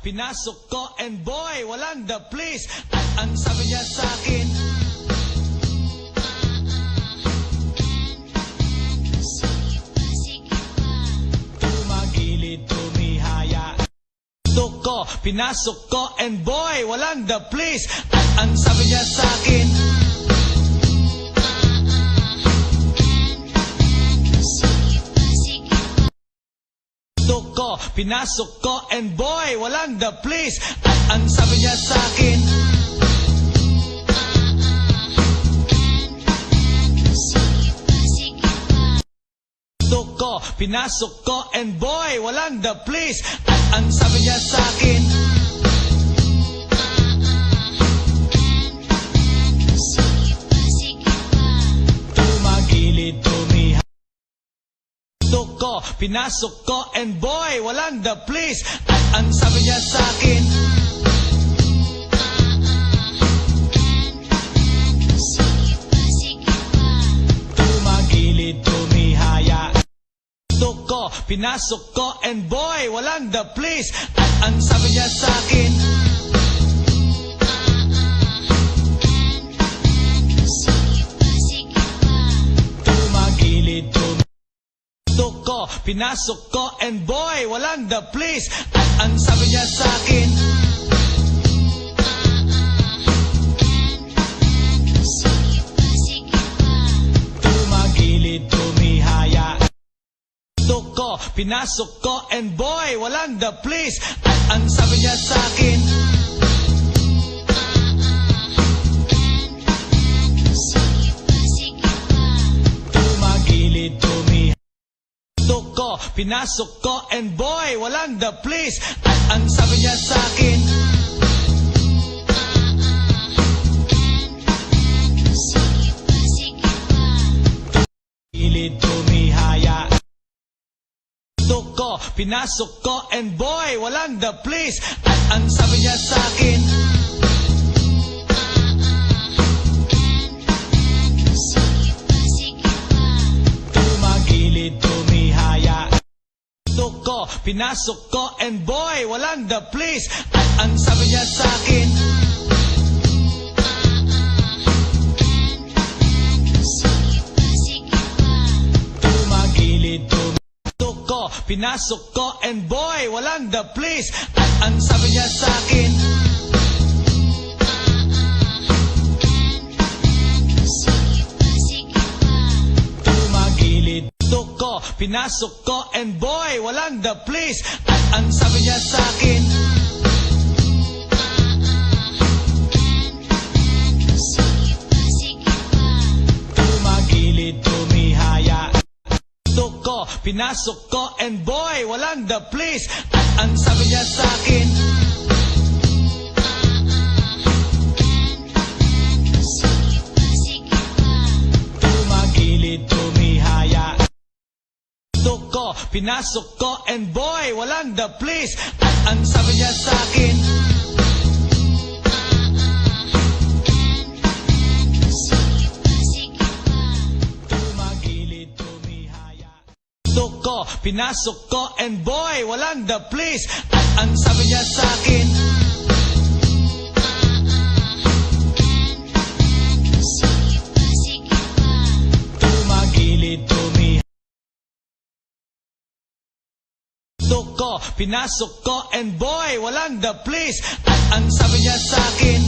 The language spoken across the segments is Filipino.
pinasok ko and boy, walang the please. At ang sabi niya sa akin, tumagilid, tumihaya. Ko, pinasok ko and boy, walang the please. At ang sabi niya sa akin, ko, pinasok ko and boy, walang the please. At ang sabi niya sa akin, ko, pinasok ko and boy, walang the please. At ang sabi niya sa akin, tumagilid, tumiha. Ko, pinasok ko and boy, walang the please. At ang sabi niya sa akin, tumagilid, tumihaya. Ko, pinasok ko and boy, walang the please. At ang sabi niya sa akin, tumagilid, tumihaya. Ko, pinasok ko and boy, walang the please. At ang sabi niya sa akin, tumagilid, tumihaya. Ko, pinasok ko and boy, walang the please. At ang sabi niya sa akin, tumagilid, tumihaya. Ko, pinasok ko and boy, walang the please. At ang sabi niya sa akin, tumagilid, tumihaya. Ko, pinasok ko and boy, walang the please. At ang sabi niya sa akin, tumagilid, tumihaya. Ko, pinasok ko and boy, walang the please. At ang sabi niya sa akin, tumagilid, tumihaya. Ko, pinasok ko and boy, walang the please. At ang sabi niya sa akin, tumagilid. Ko, pinasok ko and boy, walang the please. At ang sabi niya sa akin, tumagilid, tumihaya. Ko, pinasok ko and boy, walang the please. At ang sabi niya sa akin, tumagilid, tumihaya. Ko, pinasok ko and boy, walang the please. At ang sabi niya sa akin, tumagilid, tumihaya. Ko, pinasok ko and boy, walang the please. At ang sabi niya sa akin, tumagilid, tumihaya. Ko, pinasok ko and boy, walang the please. At ang sabi niya sa akin,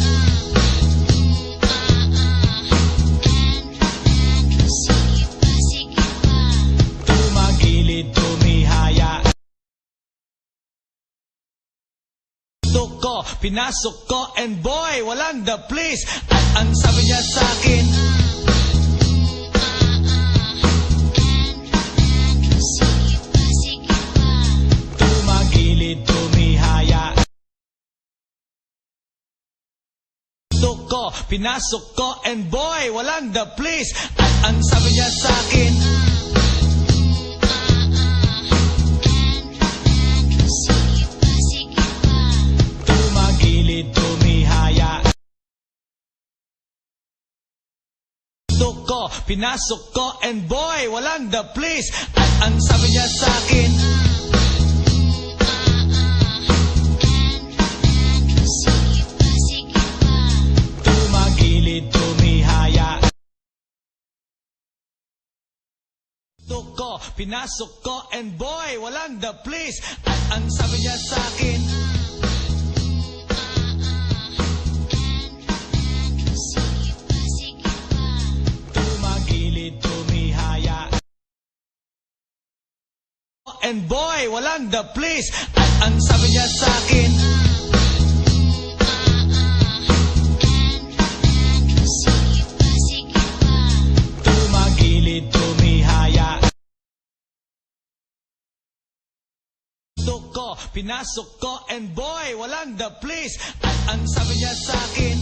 tumagilid, tumihaya. Ko, pinasok ko and boy, walang the please. At ang sabi niya sa akin, tumagilid, tumihaya. Ko, pinasok ko and boy, walang the please. At ang sabi niya sa akin, tumagilid, tumihaya. Ko, pinasok ko and boy, walang the please. At ang sabi niya sa akin, ko, pinasok ko, and boy, walang the please. At ang sabi niya sa akin, tumagilid, tumihaya, and boy, walang the please. At ang sabi niya sa akin, tumagilid, tumihaya, ko, pinasok ko, and boy, walang the please. At ang sabi niya sa akin,